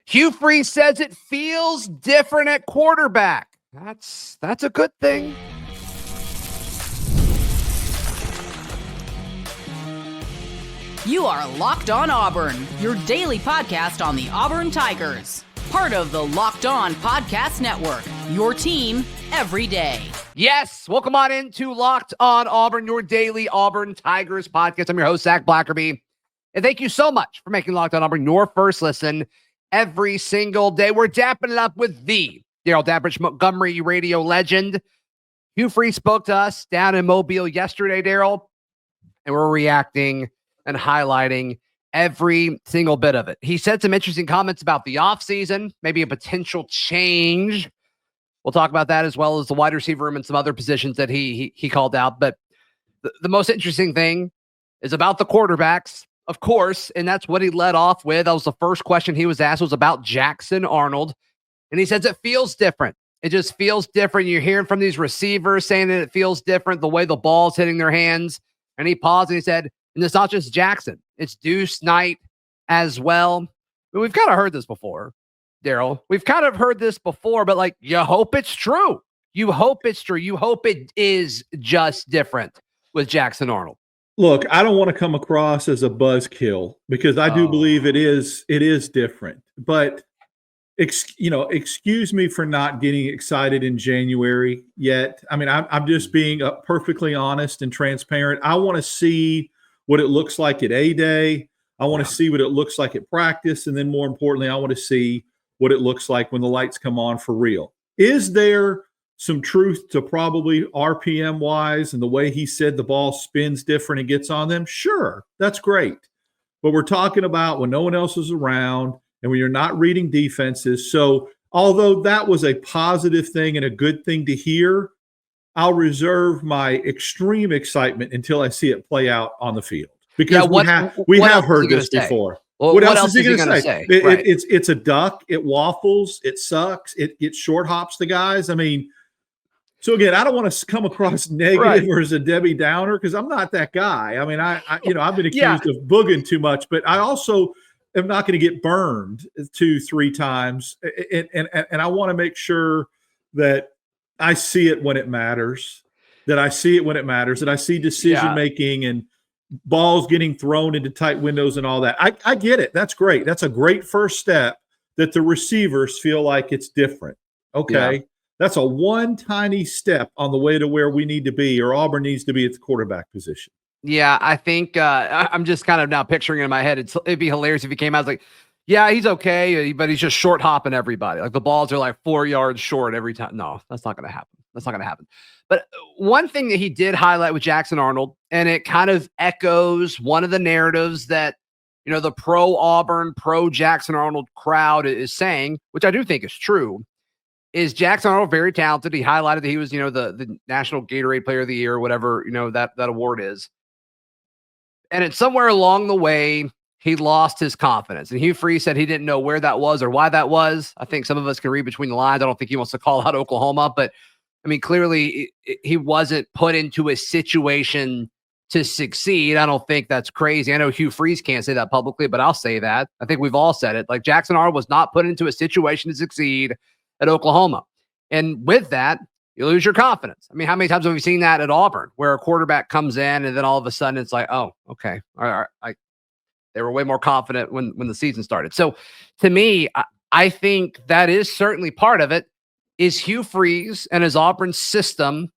Hugh Freeze says it feels different at quarterback. That's a good thing. You are Locked On Auburn, your daily podcast on the Auburn Tigers. Part of the Locked On Podcast Network, your team every day. Yes, welcome on into Locked On Auburn, your daily Auburn Tigers podcast. I'm your host, Zac Blackerby. And thank you so much for making Locked On Auburn your first listen every single day. We're dapping it up with the Darrell Dapprich, Montgomery radio legend. Hugh Freeze spoke to us down in Mobile yesterday, Darrell, and we're reacting and highlighting every single bit of it. He said some interesting comments about the offseason, maybe a potential change. We'll talk about that as well as the wide receiver room and some other positions that he called out. But the most interesting thing is about the quarterbacks, of course, and that's what he led off with. That was the first question he was asked, was about Jackson Arnold. And he says it feels different. It just feels different. You're hearing from these receivers saying that it feels different, the way the ball's hitting their hands. And he paused and he said, and it's not just Jackson, it's Deuce Knight as well. But we've kind of heard this before, Darrell. We've kind of heard this before, but like, you hope it's true. You hope it's true. You hope it is just different with Jackson Arnold. Look, I don't want to come across as a buzzkill because I do believe it is different. But excuse me for not getting excited in January yet. I mean, I'm just being perfectly honest and transparent. I want to see what it looks like at A-Day. I want to see what it looks like at practice. And then more importantly, I want to see what it looks like when the lights come on for real. Is there some truth to probably RPM-wise and the way he said the ball spins different and gets on them? Sure, that's great. But we're talking about when no one else is around and when you're not reading defenses. So although that was a positive thing and a good thing to hear, I'll reserve my extreme excitement until I see it play out on the field. Because we have heard this before. Well, what else is he going to say? It's a duck. It waffles. It sucks. It short hops the guys. I mean, so again, I don't want to come across negative or as a Debbie Downer because I'm not that guy. I mean, I've been accused of booging too much, but I also am not going to get burned 2-3 times. And I want to make sure that I see it when it matters, that I see decision-making and balls getting thrown into tight windows and all that. I get it. That's great. That's a great first step that the receivers feel like it's different. Okay. Yeah. That's a one tiny step on the way to where we need to be or Auburn needs to be at the quarterback position. Yeah, I think I'm just kind of now picturing in my head. It'd be hilarious if he came out like, yeah, he's okay, but he's just short hopping everybody. Like the balls are like 4 yards short every time. No, that's not going to happen. But one thing that he did highlight with Jackson Arnold, and it kind of echoes one of the narratives that, the pro Auburn, pro Jackson Arnold crowd is saying, which I do think is true, is Jackson Arnold very talented. He highlighted that he was, the National Gatorade Player of the Year, whatever, that award is. And it's somewhere along the way, he lost his confidence. And Hugh Freeze said he didn't know where that was or why that was. I think some of us can read between the lines. I don't think he wants to call out Oklahoma, but I mean, clearly he wasn't put into a situation to succeed. I don't think that's crazy. I know Hugh Freeze can't say that publicly, but I'll say that. I think we've all said it. Like Jackson Arnold was not put into a situation to succeed at Oklahoma. And with that, you lose your confidence. I mean, how many times have we seen that at Auburn where a quarterback comes in and then all of a sudden it's like, oh, okay. All right. They were way more confident when the season started. So to me, I think that is certainly part of it. Is Hugh Freeze and his Auburn system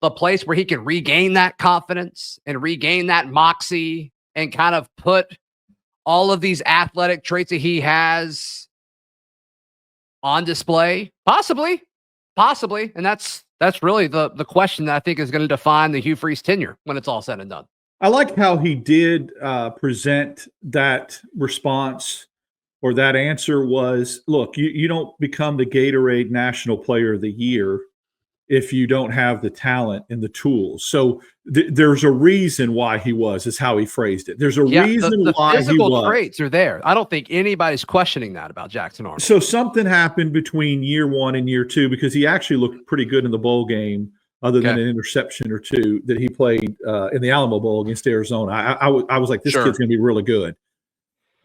the place where he can regain that confidence and regain that moxie and kind of put all of these athletic traits that he has on display? Possibly. And that's really the question that I think is going to define the Hugh Freeze tenure when it's all said and done. I like how he did present that response or that answer was, look, you don't become the Gatorade National Player of the Year if you don't have the talent and the tools. So there's a reason why he was, is how he phrased it. There's a reason why he was. The physical traits are there. I don't think anybody's questioning that about Jackson Arnold. So something happened between year one and year two because he actually looked pretty good in the bowl game other than an interception or two that he played in the Alamo Bowl against Arizona. I was like, this kid's going to be really good.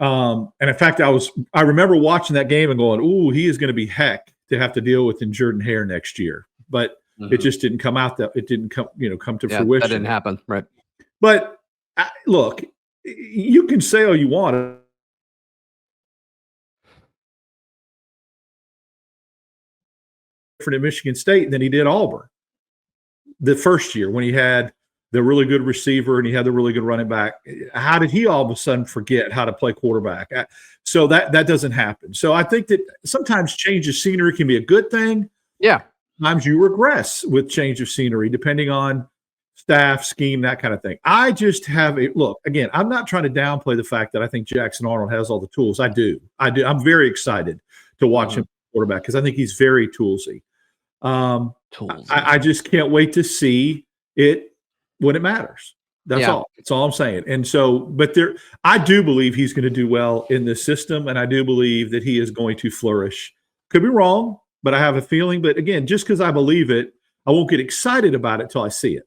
And in fact, I remember watching that game and going, "Ooh, he is going to be heck to have to deal with in Jordan Hare next year." But it just didn't come out that it didn't come to fruition. That didn't happen, right? But look, you can say all you want. Different at Michigan State than he did Auburn the first year when he had the really good receiver and he had the really good running back. How did he all of a sudden forget how to play quarterback? So that doesn't happen. So I think that sometimes change of scenery can be a good thing. Yeah. Sometimes you regress with change of scenery depending on staff, scheme, that kind of thing. I just have look, again, I'm not trying to downplay the fact that I think Jackson Arnold has all the tools. I do. I'm very excited to watch him quarterback because I think he's very toolsy. I just can't wait to see it when it matters. That's all. That's all I'm saying. And so, but I do believe he's going to do well in this system, and I do believe that he is going to flourish. Could be wrong, but I have a feeling. But again, just because I believe it, I won't get excited about it till I see it.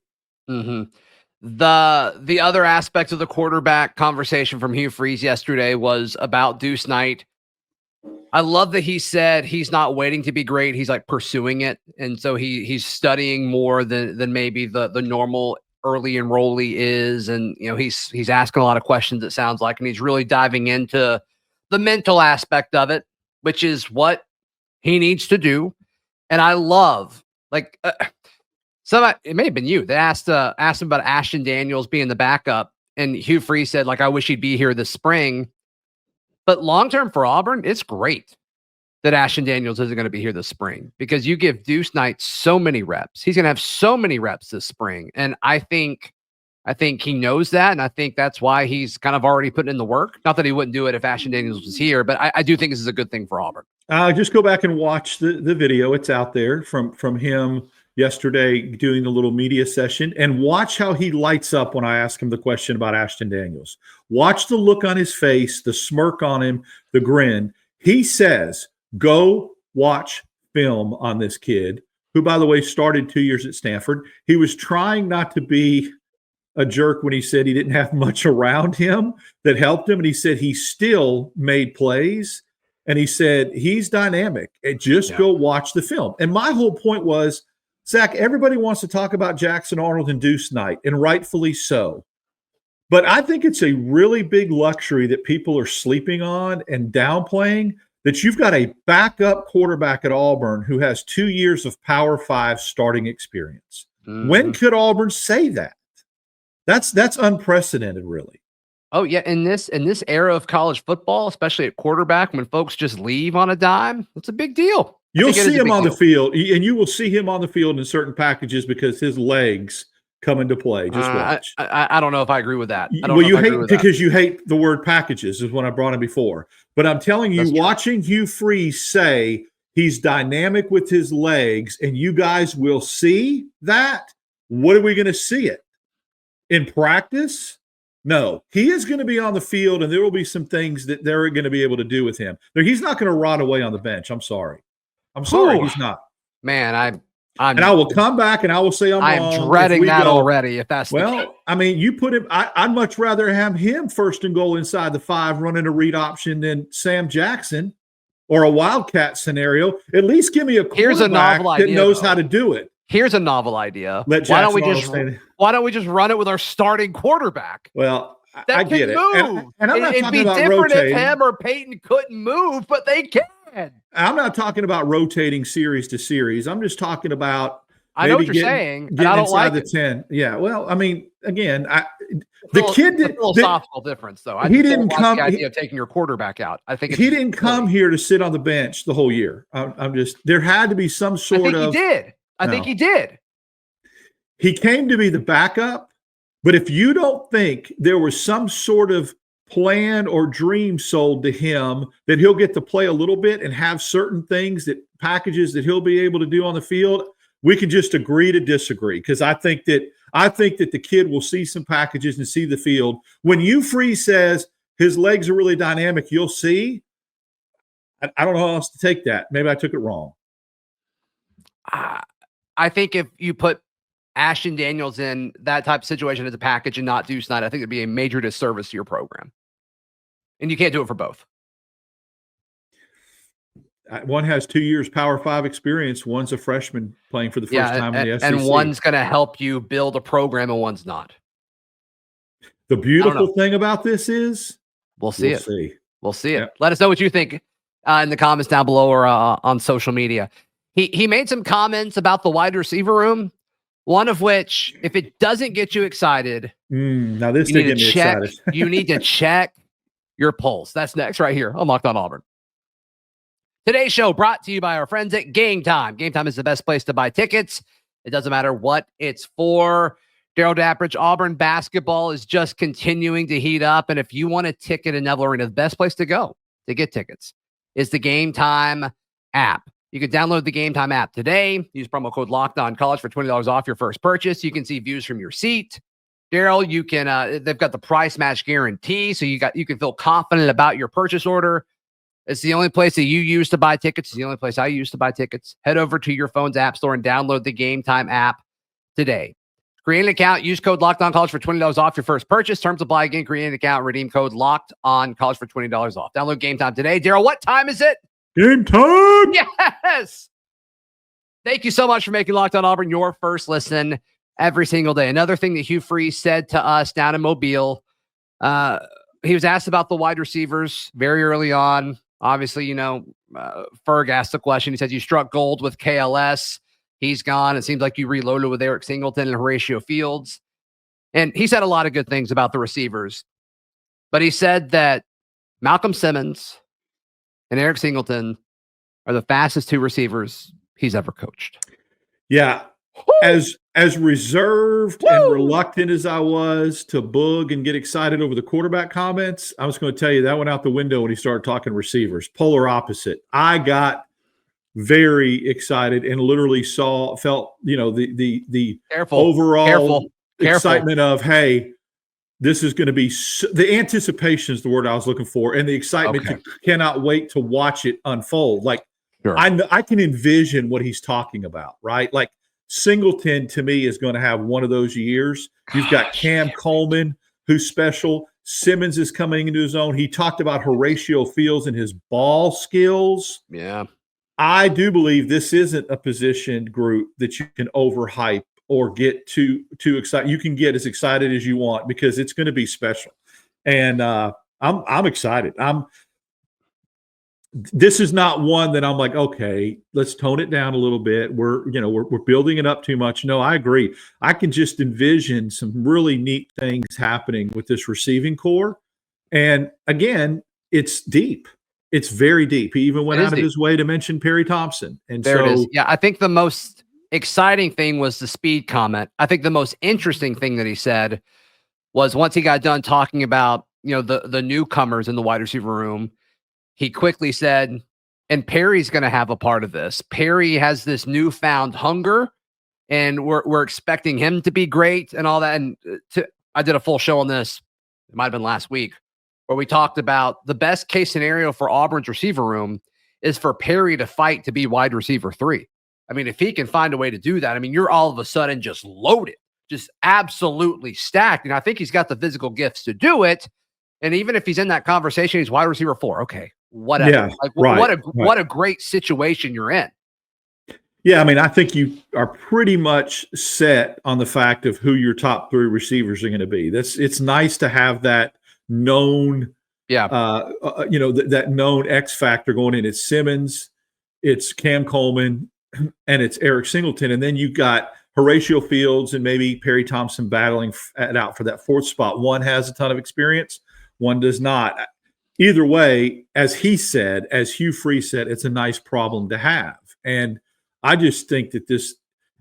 The other aspect of the quarterback conversation from Hugh Freeze yesterday was about Deuce Knight. I love that he said he's not waiting to be great. He's like pursuing it. And so he's studying more than maybe the normal early enrollee is. And, he's asking a lot of questions, it sounds like, and he's really diving into the mental aspect of it, which is what he needs to do. And I love, like, it may have been you that asked him about Ashton Daniels being the backup. And Hugh Freeze said, like, I wish he'd be here this spring. But long-term for Auburn, it's great that Ashton Daniels isn't going to be here this spring because you give Deuce Knight so many reps. He's going to have so many reps this spring. And I think he knows that. And I think that's why he's kind of already putting in the work. Not that he wouldn't do it if Ashton Daniels was here, but I do think this is a good thing for Auburn. Just go back and watch the video. It's out there from him yesterday doing the little media session, and watch how he lights up when I ask him the question about Ashton Daniels. Watch the look on his face, the smirk on him, the grin. He says, go watch film on this kid, who, by the way, started 2 years at Stanford. He was trying not to be a jerk when he said he didn't have much around him that helped him. And he said he still made plays. And he said he's dynamic. And just go watch the film. And my whole point was, Zach, everybody wants to talk about Jackson Arnold and Deuce Knight, and rightfully so. But I think it's a really big luxury that people are sleeping on and downplaying, that you've got a backup quarterback at Auburn who has 2 years of Power 5 starting experience. When could Auburn say that? That's unprecedented, really. Oh, yeah. In this era of college football, especially at quarterback, when folks just leave on a dime, it's a big deal. You'll see him on the field, and you will see him on the field in certain packages because his legs come into play. Just watch. I don't know if I agree with that. You hate the word packages is what I brought him before. But I'm telling you, watching Hugh Freeze say he's dynamic with his legs, and you guys will see that. What are we going to see it? In practice? No. He is going to be on the field, and there will be some things that they're going to be able to do with him. He's not going to rot away on the bench. I'm sorry. He's not. Man, and I will come back and I will say I'm wrong. I'm dreading that already. If that's I mean, you put him. I'd much rather have him first and goal inside the 5, running a read option than Sam Jackson or a Wildcat scenario. At least give me a quarterback that knows how to do it. Here's a novel idea. Why don't we just run it with our starting quarterback? Well, that I get can it. Move. And I'm not talking about different rotating. If him or Peyton couldn't move, but they can. I'm not talking about rotating series to series. I'm just talking about. I know what you're saying, and I don't like the 10. Yeah. Well, I mean, again, the kid did philosophical difference though. He didn't come. The idea of taking your quarterback out. I think he didn't come here to sit on the bench the whole year. I'm just. There had to be some sort of. He did. I think he did. He came to be the backup, but if you don't think there was some sort of plan or dream sold to him that he'll get to play a little bit and have certain things packages that he'll be able to do on the field, we can just agree to disagree. Because I think that the kid will see some packages and see the field. When Hugh Freeze says his legs are really dynamic, you'll see. I don't know how else to take that. Maybe I took it wrong. I think if you put Ashton Daniels in that type of situation as a package and not Deuce Knight, I think it'd be a major disservice to your program. and you can't do it for both. One has 2 years Power 5 experience. One's a freshman playing for the first time in the SEC. And one's going to help you build a program and one's not. The beautiful thing about this is we'll see. We'll see it. Yep. Let us know what you think in the comments down below or on social media. He made some comments about the wide receiver room, one of which, if it doesn't get you excited, now this did get me excited. You need to check your pulse. That's next right here on Locked On Auburn. Today's show brought to you by our friends at Game Time. Game Time is the best place to buy tickets. It doesn't matter what it's for. Darrell Dapprich, Auburn basketball is just continuing to heat up. And if you want a ticket in Neville Arena, the best place to go to get tickets is the Game Time app. You can download the Game Time app today. Use promo code LOCKEDONCollege for $20 off your first purchase. You can see views from your seat. Darrell, you can. They've got the price match guarantee, so you can feel confident about your purchase order. It's the only place that you use to buy tickets. It's the only place I use to buy tickets. Head over to your phone's app store and download the Game Time app today. Create an account. Use code LOCKEDONCollege for $20 off your first purchase. Terms apply. Again, create an account. Redeem code LOCKEDONCollege for $20 off. Download Game Time today. Darrell, what time is it? Game time! Yes! Thank you so much for making Locked On Auburn your first listen every single day. Another thing that Hugh Freeze said to us down in Mobile, he was asked about the wide receivers very early on. Obviously, Ferg asked the question. He says, you struck gold with KLS. He's gone. It seems like you reloaded with Eric Singleton and Horatio Fields. And he said a lot of good things about the receivers. But he said that Malcolm Simmons and Eric Singleton are the fastest two receivers he's ever coached. Yeah. Woo! As reserved and reluctant as I was to bug and get excited over the quarterback comments, I was going to tell you that went out the window when he started talking receivers. Polar opposite. I got very excited and literally felt the overall excitement of, hey, this is going to be the anticipation is the word I was looking for, and the excitement cannot wait to watch it unfold. Like sure. I can envision what he's talking about, right? Like Singleton to me is going to have one of those years. You've got Cam Coleman, who's special. Simmons is coming into his own. He talked about Horatio Fields and his ball skills. Yeah. I do believe this isn't a position group that you can overhype or get too excited. You can get as excited as you want because it's going to be special. And I'm excited. This is not one that I'm like, okay, let's tone it down a little bit. We're building it up too much. No, I agree. I can just envision some really neat things happening with this receiving core. And again, it's deep. It's very deep. He even went out of his way to mention Perry Thompson. And there it is. Yeah, I think the most exciting thing was the speed comment. I think the most interesting thing that he said was once he got done talking about, the newcomers in the wide receiver room, he quickly said, and Perry's going to have a part of this. Perry has this newfound hunger, and we're expecting him to be great and all that. And I did a full show on this. It might have been last week, where we talked about the best case scenario for Auburn's receiver room is for Perry to fight to be wide receiver 3. I mean, if he can find a way to do that, I mean, you're all of a sudden just loaded, just absolutely stacked. And I think he's got the physical gifts to do it. And even if he's in that conversation, he's wide receiver 4. Okay, whatever. Yeah, what a great situation you're in. Yeah, I mean, I think you are pretty much set on the fact of who your top 3 receivers are going to be. It's nice to have that known, that known X factor going in. It's Simmons, it's Cam Coleman, and it's Eric Singleton, and then you've got Horatio Fields and maybe Perry Thompson battling it out for that 4th spot. One has a ton of experience, one does not. Either way, as Hugh Freeze said, it's a nice problem to have. And I just think that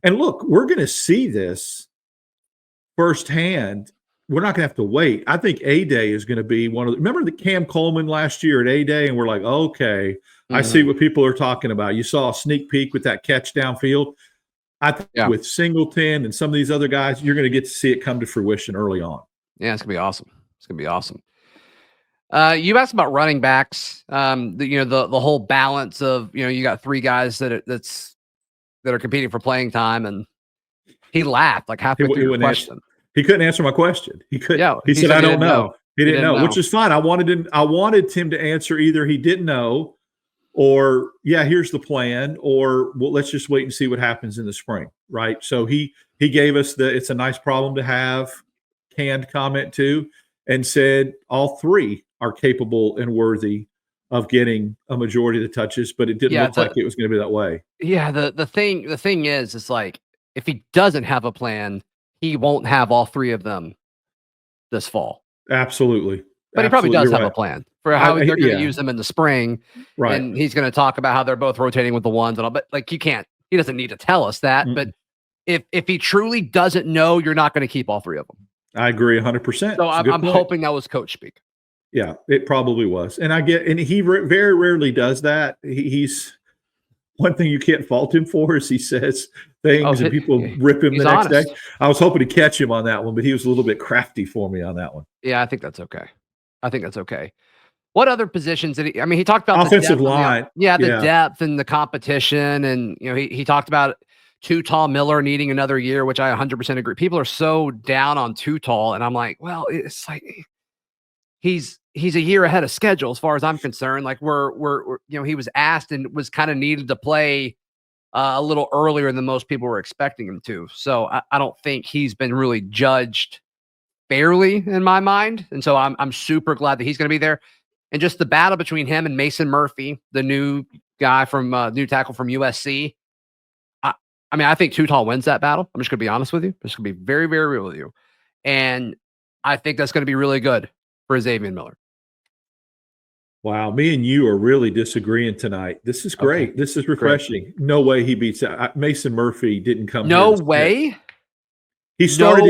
and look, we're going to see this firsthand. We're not going to have to wait. I think A-Day is going to be remember the Cam Coleman last year at A-Day, and we're like, okay, I see what people are talking about. You saw a sneak peek with that catch downfield. I think with Singleton and some of these other guys, you're going to get to see it come to fruition early on. Yeah, it's going to be awesome. It's going to be awesome. You asked about running backs. The whole balance of, you got 3 guys that are competing for playing time, and he laughed like halfway through your question. He couldn't answer my question. He couldn't. Yeah, he said, I don't know. He didn't know, which is fine. I wanted Tim to answer either he didn't know or, yeah, here's the plan, or well, let's just wait and see what happens in the spring, right? So he gave us it's a nice problem to have canned comment too, and said all three are capable and worthy of getting a majority of the touches, but it didn't look like it was going to be that way. Yeah, the thing is, it's like if he doesn't have a plan, he won't have all three of them this fall. Absolutely. But he probably does have a plan for how they're going to use them in the spring. Right. And he's going to talk about how they're both rotating with the ones and all, but like he doesn't need to tell us that. Mm-mm. But if he truly doesn't know, you're not going to keep all three of them. I agree 100%. So I'm hoping that was coach speak. Yeah, it probably was. And he very rarely does that. He's one thing you can't fault him for is he says things and people rip him the next day. I was hoping to catch him on that one, but he was a little bit crafty for me on that one. Yeah, I think that's okay. What other positions did he? I mean, he talked about offensive line. The depth and the competition, and he talked about Too Tall Miller needing another year, which I 100% agree. People are so down on Too Tall, and I'm like, well, it's like he's a year ahead of schedule as far as I'm concerned. Like we're he was asked and was kind of needed to play a little earlier than most people were expecting him to. So I don't think he's been really judged fairly in my mind. And so I'm super glad that he's going to be there. And just the battle between him and Mason Murphy, the new guy from new tackle from USC. I mean, I think Too Tall wins that battle. I'm just going to be honest with you. I'm just going to be very, very real with you. And I think that's going to be really good for Xavier Miller. Wow. Me and you are really disagreeing tonight. This is great. Okay. This is refreshing. Great. No way he beats that. Mason Murphy didn't come. No way. He started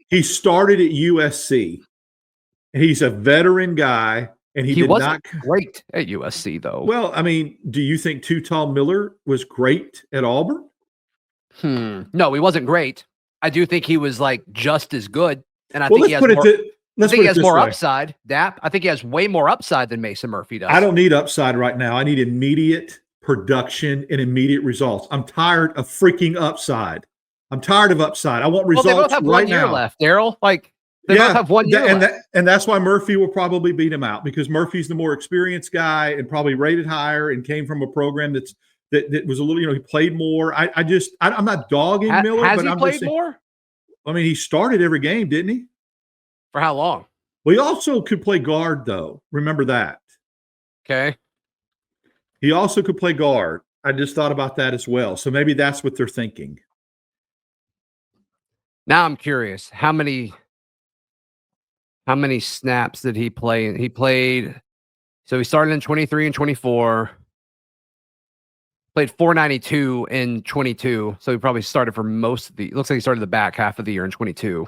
He started at USC. He's a veteran guy, and he wasn't great at USC though. Well, I mean, do you think Too Tall Miller was great at Auburn? No, he wasn't great. I do think he was like just as good, and I think he has more. I think he has more upside, Dap. I think he has way more upside than Mason Murphy does. I don't need upside right now. I need immediate production and immediate results. I'm tired of freaking upside. I'm tired of upside. I want results right now. They both have 1 year left, Darrell. Like they both have 1 year left. And that's why Murphy will probably beat him out, because Murphy's the more experienced guy and probably rated higher and came from a program that was a little, he played more. I'm not dogging Miller, but I'm played more. I mean, he started every game, didn't he? For how long? Well, he also could play guard, though. Remember that. Okay. He also could play guard. I just thought about that as well. So maybe that's what they're thinking. Now I'm curious. How many snaps did he play? He played. So he started in 23 and 24. Played 492 in 22. So he probably started for most of looks like he started the back half of the year in 22.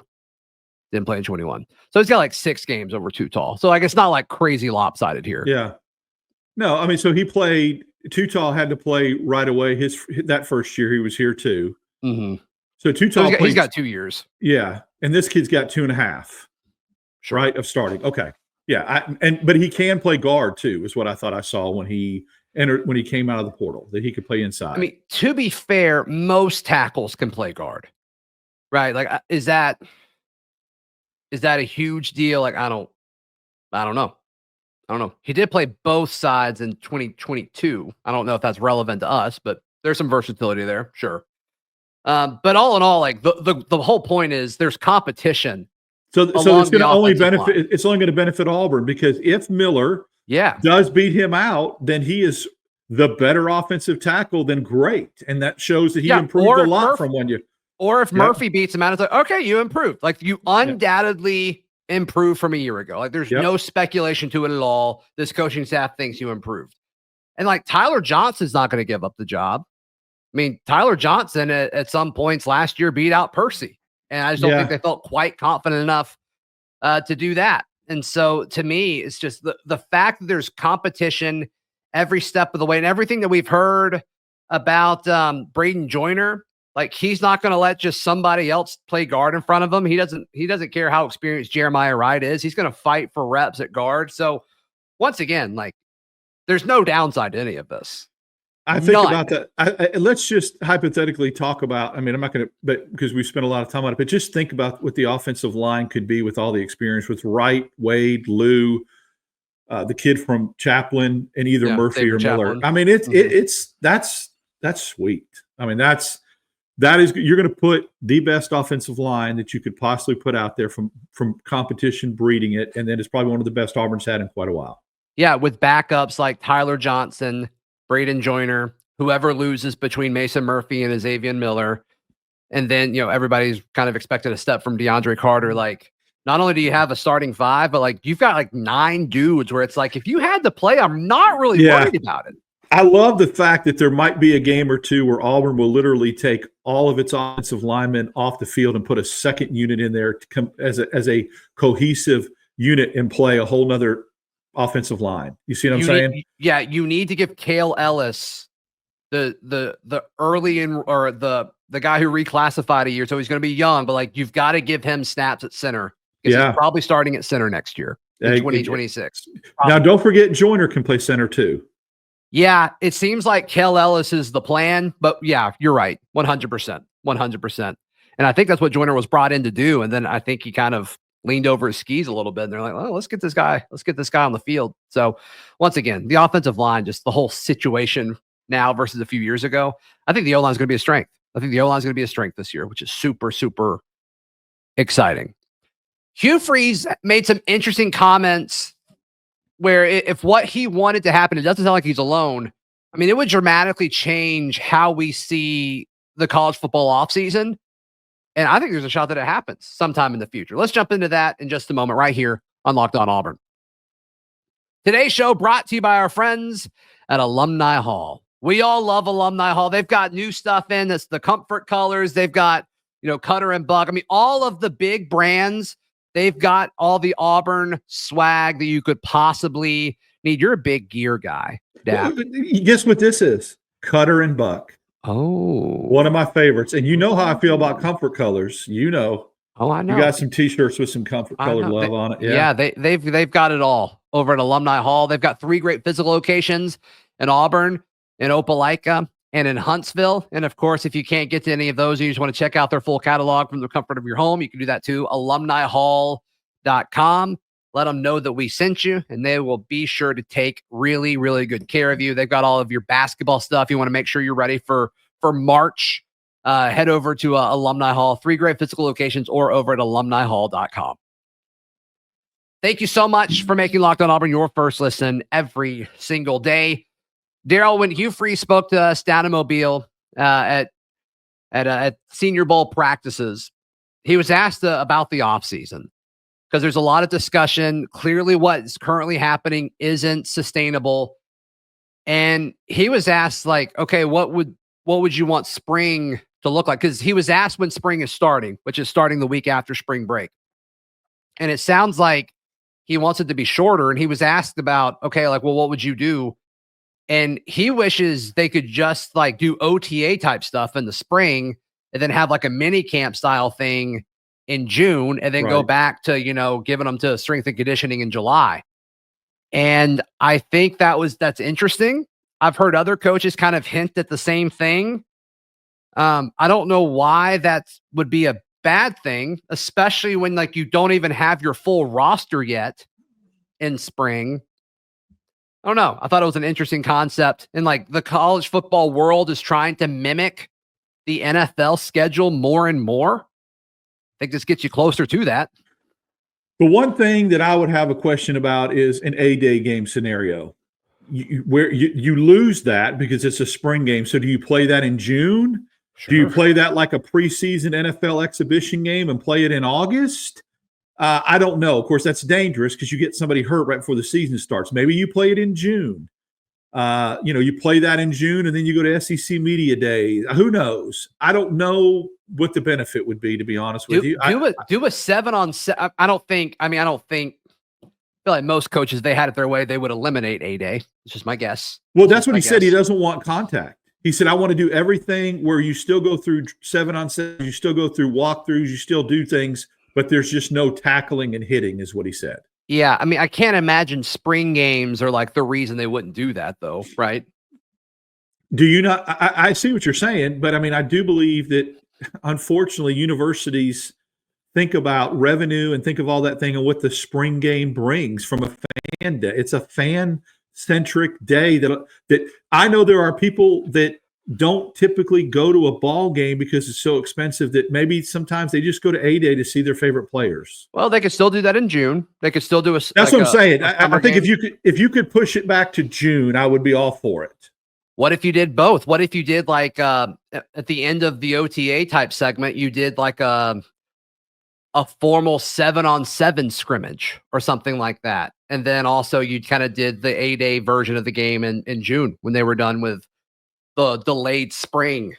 Didn't play in 21. So he's got like 6 games over Too Tall. So like it's not like crazy lopsided here. Yeah. No, I mean, so he played. Too Tall had to play right away. That first year he was here too. Mm-hmm. So Too Tall, he's got 2 years. Yeah, and this kid's got 2.5. Sure. Right, of starting. Okay. Yeah, but he can play guard too, is what I thought I saw when he came out of the portal, that he could play inside. I mean, to be fair, most tackles can play guard, right? Like, is that a huge deal? Like, I don't know. He did play both sides in 2022. I don't know if that's relevant to us, but there's some versatility there, sure. But all in all, like the whole point is there's competition. So it's going to only benefit. Line. It's only going to benefit Auburn, because if Miller does beat him out, then he is the better offensive tackle. Then great, and that shows that he improved a lot from 1 year. Or if Murphy beats him out, it's like, okay, you improved. Like you undoubtedly improved from a year ago. Like there's no speculation to it at all. This coaching staff thinks you improved, and like Tyler Johnson's not going to give up the job. I mean, Tyler Johnson at some points last year beat out Percy. And I just don't think they felt quite confident enough to do that. And so to me, it's just the fact that there's competition every step of the way, and everything that we've heard about Braden Joyner, like he's not going to let just somebody else play guard in front of him. He doesn't care how experienced Jeremiah Wright is. He's going to fight for reps at guard. So once again, like there's no downside to any of this. I think about that. Let's just hypothetically talk about, I mean, I'm not going to, but because we spent a lot of time on it, but just think about what the offensive line could be with all the experience with Wright, Wade, Lou, the kid from Chaplin, and either Murphy or Miller. I mean, that's sweet. I mean, that is, you're going to put the best offensive line that you could possibly put out there from competition breeding it. And then it's probably one of the best Auburn's had in quite a while. Yeah. With backups like Tyler Johnson, Braden Joyner, whoever loses between Mason Murphy and Xavier Miller. And then, everybody's kind of expected a step from DeAndre Carter. Like, not only do you have a starting 5, but like you've got like 9 dudes where it's like, if you had to play, I'm not really worried about it. I love the fact that there might be a game or two where Auburn will literally take all of its offensive linemen off the field and put a second unit in there to come as a cohesive unit and play a whole nother offensive line. You see what I'm saying? Yeah, you need to give Cale Ellis the early or the guy who reclassified a year, so he's going to be young, but like you've got to give him snaps at center. He's probably starting at center next year in 2026. Now, don't forget Joyner can play center too. Yeah, it seems like Cale Ellis is the plan, but yeah, you're right, 100%. And I think that's what Joyner was brought in to do. And then I think he kind of leaned over his skis a little bit, and they're like, "Oh, let's get this guy on the field." So once again, the offensive line, just the whole situation now versus a few years ago, I think the O-line is going to be a strength. I think the O-line is going to be a strength this year, which is super, super exciting. Hugh Freeze made some interesting comments where if what he wanted to happen, it doesn't sound like he's alone. I mean, it would dramatically change how we see the college football offseason. And I think there's a shot that it happens sometime in the future. Let's jump into that in just a moment right here on Locked On Auburn. Today's show brought to you by our friends at Alumni Hall. We all love Alumni Hall. They've got new stuff in. That's the comfort colors. They've got, Cutter and Buck. I mean, all of the big brands. They've got all the Auburn swag that you could possibly need. You're a big gear guy, Dap. Guess what this is? Cutter and Buck. Oh, one of my favorites. And you know how I feel about comfort colors. Oh, I know. You got some T-shirts with some comfort colored love on it. Yeah, they've got it all over at Alumni Hall. They've got 3 great physical locations in Auburn, in Opelika, and in Huntsville. And of course, if you can't get to any of those, you just want to check out their full catalog from the comfort of your home, you can do that too. alumnihall.com. Let them know that we sent you, and they will be sure to take really, really good care of you. They've got all of your basketball stuff. You want to make sure you're ready for March. Head over to Alumni Hall, 3 great physical locations, or over at alumnihall.com. Thank you so much for making Locked On Auburn your first listen every single day. Darrell, when Hugh Freeze spoke to us down in Mobile at Senior Bowl practices, he was asked about the offseason because there's a lot of discussion. Clearly, what's currently happening isn't sustainable. And he was asked, like, okay, what would you want spring to look like? Because he was asked when spring is starting, which is starting the week after spring break. And it sounds like he wants it to be shorter. And he was asked about, okay, like, well, what would you do? And he wishes they could just like do OTA type stuff in the spring and then have like a mini camp style thing in June and then go back to, giving them to strength and conditioning in July. And I think that's interesting. I've heard other coaches kind of hint at the same thing. I don't know why that would be a bad thing, especially when like you don't even have your full roster yet in spring. I don't know. I thought it was an interesting concept. And like the college football world is trying to mimic the NFL schedule more and more. I think this gets you closer to that. The one thing that I would have a question about is an A-Day game scenario. Where you lose that because it's a spring game. So do you play that in June? Sure. Do you play that like a preseason NFL exhibition game and play it in August? I don't know. Of course, that's dangerous because you get somebody hurt right before the season starts. Maybe you play it in June. You play that in June and then you go to SEC Media Day. Who knows? I don't know what the benefit would be, to be honest with you. Do a 7-on-7. I feel like most coaches, they had it their way, they would eliminate A-Day. It's just my guess. Well, that's what he said. He doesn't want contact. He said, I want to do everything where you still go through 7-on-7, you still go through walkthroughs, you still do things, but there's just no tackling and hitting, is what he said. Yeah, I mean, I can't imagine spring games are like the reason they wouldn't do that, though, right? Do you not? I see what you're saying, but I mean, I do believe that unfortunately universities think about revenue and think of all that thing and what the spring game brings from a fan day. It's a fan centric day that I know there are people that don't typically go to a ball game because it's so expensive that maybe sometimes they just go to a day to see their favorite players. Well, they could still do that in June. They could still do a. That's what I'm saying. I think if you could push it back to June, I would be all for it. What if you did both? What if you did like at the end of the OTA type segment, you did like a formal 7-on-7 scrimmage or something like that, and then also you kind of did the A-day version of the game in June when they were done with the delayed spring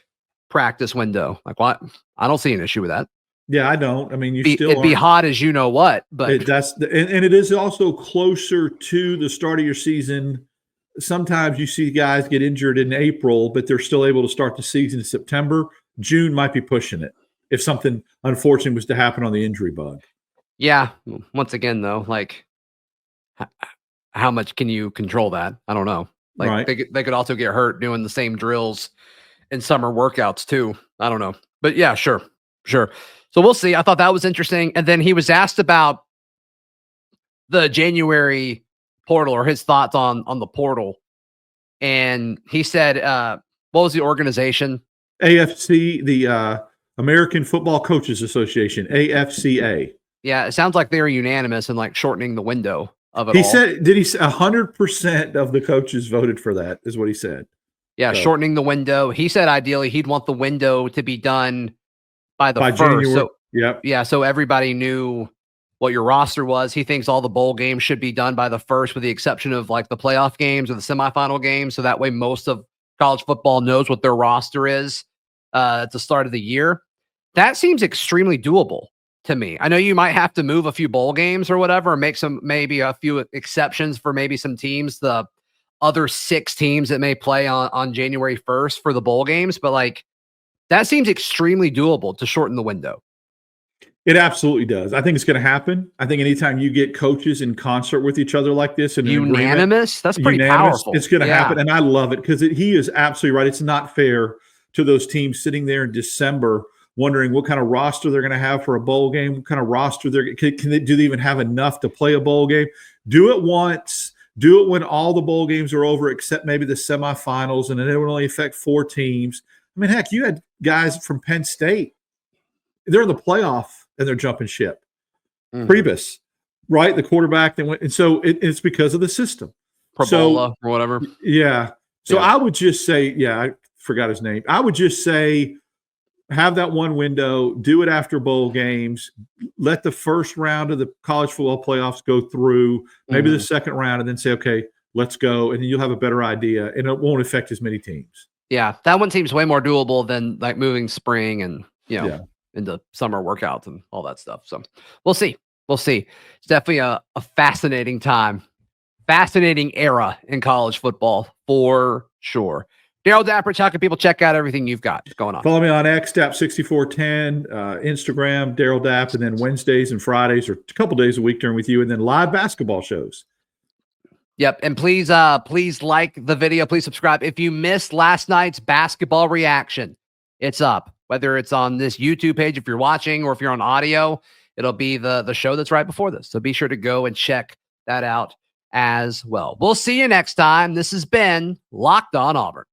practice window. Like, what? I don't see an issue with that. Yeah, I don't. I mean, it'd be hot as you know what, but and it is also closer to the start of your season. Sometimes you see guys get injured in April, but they're still able to start the season in September. June might be pushing it if something unfortunate was to happen on the injury bug. Yeah. Once again, though, like, how much can you control that? I don't know. Like, right. They could also get hurt doing the same drills in summer workouts too. I don't know. But yeah, sure. So we'll see. I thought that was interesting. And then he was asked about the January portal or his thoughts on the portal. And he said, what was the organization? AFC, the American Football Coaches Association, AFCA. Yeah, it sounds like they're unanimous in like shortening the window of it. He said, 100% of the coaches voted for that, is what he said. Yeah, so, shortening the window. He said ideally he'd want the window to be done by 1st. January. So, yep. Yeah, so everybody knew what your roster was. He thinks all the bowl games should be done by the 1st, with the exception of like the playoff games or the semifinal games. So that way most of college football knows what their roster is at the start of the year. That seems extremely doable to me. I know you might have to move a few bowl games or whatever, or make maybe a few exceptions for maybe some teams, the other 6 teams that may play on January 1st for the bowl games. But like, that seems extremely doable to shorten the window. It absolutely does. I think it's going to happen. I think anytime you get coaches in concert with each other like this and unanimous, that's pretty powerful. It's going to happen. And I love it because he is absolutely right. It's not fair to those teams sitting there in December wondering what kind of roster they're going to have for a bowl game, what kind of roster do they even have enough to play a bowl game? Do it once. Do it when all the bowl games are over, except maybe the semifinals, and then it would only affect 4 teams. I mean, heck, you had guys from Penn State. They're in the playoff and they're jumping ship. Priebus, right? The quarterback that went. And so it's because of the system. Probola or whatever. Yeah. So I would just say, I forgot his name. I would just say, have that one window, do it after bowl games, let the first round of the college football playoffs go through, maybe the second round, and then say, okay, let's go. And then you'll have a better idea, and it won't affect as many teams. Yeah, that one seems way more doable than like moving spring and, into summer workouts and all that stuff. So we'll see. It's definitely a fascinating time, fascinating era in college football for sure. Darrell Dapprich, how can people check out everything you've got going on? Follow me on X, Dap6410, Instagram, Darrell Dapp, and then Wednesdays and Fridays, or a couple days a week during with you, and then live basketball shows. Yep, and please like the video. Please subscribe. If you missed last night's basketball reaction, it's up. Whether it's on this YouTube page, if you're watching, or if you're on audio, it'll be the show that's right before this. So be sure to go and check that out as well. We'll see you next time. This has been Locked On Auburn.